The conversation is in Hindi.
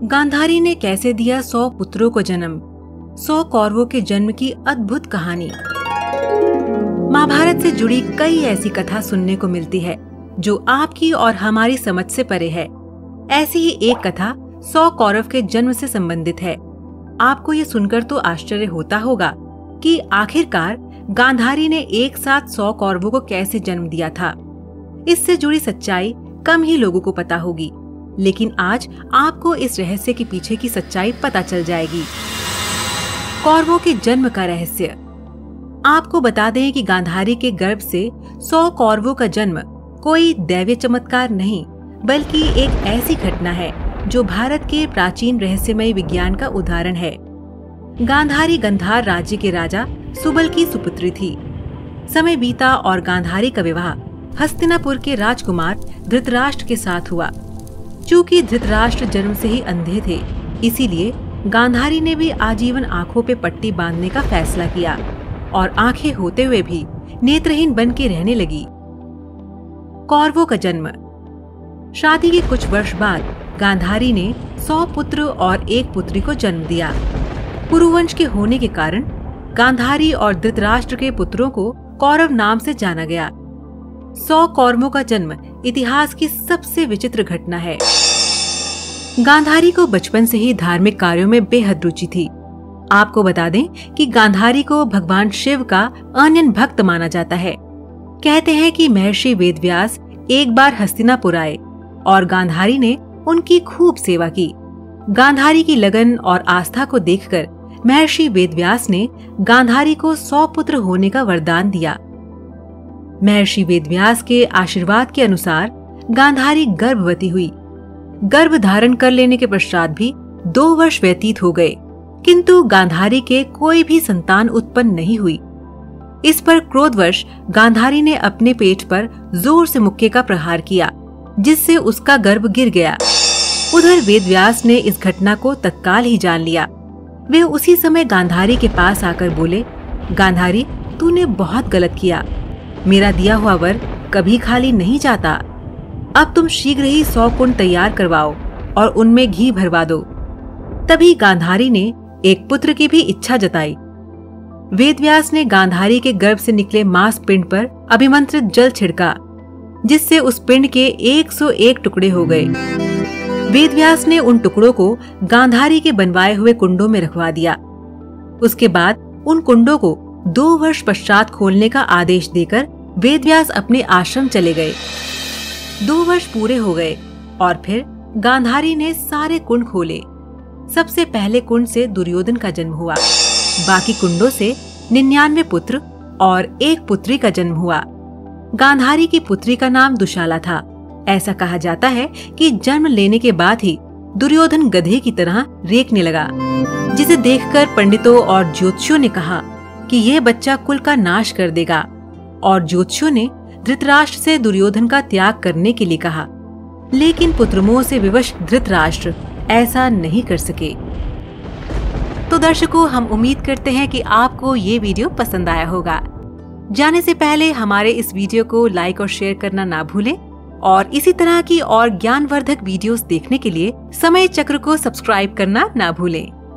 गांधारी ने कैसे दिया 100 पुत्रों को जन्म। 100 कौरवों के जन्म की अद्भुत कहानी। महाभारत से जुड़ी कई ऐसी कथा सुनने को मिलती है जो आपकी और हमारी समझ से परे है। ऐसी ही एक कथा 100 कौरव के जन्म से संबंधित है। आपको ये सुनकर तो आश्चर्य होता होगा कि आखिरकार गांधारी ने एक साथ 100 कौरवों को कैसे जन्म दिया था। इससे जुड़ी सच्चाई कम ही लोगों को पता होगी, लेकिन आज आपको इस रहस्य के पीछे की सच्चाई पता चल जाएगी। कौरवों के जन्म का रहस्य। आपको बता दें कि गांधारी के गर्भ से 100 कौरवों का जन्म कोई दैवीय चमत्कार नहीं, बल्कि एक ऐसी घटना है जो भारत के प्राचीन रहस्यमय विज्ञान का उदाहरण है। गांधारी गंधार राज्य के राजा सुबल की सुपुत्री थी। समय बीता और गांधारी का विवाह हस्तिनापुर के राजकुमार धृतराष्ट्र के साथ हुआ। चूंकि धृतराष्ट्र जन्म से ही अंधे थे, इसीलिए गांधारी ने भी आजीवन आंखों पे पट्टी बांधने का फैसला किया और आंखें होते हुए भी नेत्रहीन बन के रहने लगी। कौरवों का जन्म। शादी के कुछ वर्ष बाद गांधारी ने 100 पुत्र और एक पुत्री को जन्म दिया। पुरुवंश के होने के कारण गांधारी और धृतराष्ट्र के पुत्रों को कौरव नाम से जाना गया। 100 कौरवों का जन्म इतिहास की सबसे विचित्र घटना है। गांधारी को बचपन से ही धार्मिक कार्यों में बेहद रुचि थी। आपको बता दें कि गांधारी को भगवान शिव का अनन्य भक्त माना जाता है। कहते हैं कि महर्षि वेदव्यास एक बार हस्तिनापुर आए और गांधारी ने उनकी खूब सेवा की। गांधारी की लगन और आस्था को देखकर महर्षि वेदव्यास ने गांधारी को 100 पुत्र होने का वरदान दिया। महर्षि वेदव्यास के आशीर्वाद के अनुसार गांधारी गर्भवती हुई। गर्भ धारण कर लेने के पश्चात भी 2 वर्ष व्यतीत हो गए, किंतु गांधारी के कोई भी संतान उत्पन्न नहीं हुई। इस पर क्रोधवश गांधारी ने अपने पेट पर जोर से मुक्के का प्रहार किया, जिससे उसका गर्भ गिर गया। उधर वेदव्यास ने इस घटना को तत्काल ही जान लिया। वे उसी समय गांधारी के पास आकर बोले, गांधारी, तूने बहुत गलत किया। मेरा दिया हुआ वर कभी खाली नहीं जाता। अब तुम शीघ्र ही 100 कुंड तैयार करवाओ और उनमें घी भरवा दो। तभी गांधारी ने एक पुत्र की भी इच्छा जताई। वेदव्यास ने गांधारी के गर्भ से निकले मांस पिंड पर अभिमंत्रित जल छिड़का, जिससे उस पिंड के 101 टुकड़े हो गए। वेदव्यास ने उन टुकड़ों को गांधारी के बनवाए हुए कुंडों में रखवा दिया। उसके बाद उन कुंडों को 2 वर्ष पश्चात खोलने का आदेश देकर वेदव्यास अपने आश्रम चले गए। 2 वर्ष पूरे हो गए और फिर गांधारी ने सारे कुंड खोले। सबसे पहले कुंड से दुर्योधन का जन्म हुआ। बाकी कुंडों से 99 पुत्र और एक पुत्री का जन्म हुआ। गांधारी की पुत्री का नाम दुशाला था। ऐसा कहा जाता है कि जन्म लेने के बाद ही दुर्योधन गधे की तरह रेंकने लगा, जिसे देखकर पंडितों और ज्योतिषियों ने कहा कि यह बच्चा कुल का नाश कर देगा, और ज्योतिषियों ने धृतराष्ट्र से दुर्योधन का त्याग करने के लिए कहा। लेकिन पुत्रमोह से विवश धृतराष्ट्र ऐसा नहीं कर सके। तो दर्शकों, हम उम्मीद करते हैं कि आपको ये वीडियो पसंद आया होगा। जाने से पहले हमारे इस वीडियो को लाइक और शेयर करना ना भूलें, और इसी तरह की और ज्ञानवर्धक वीडियोस देखने के लिए समय चक्र को सब्सक्राइब करना ना भूलें।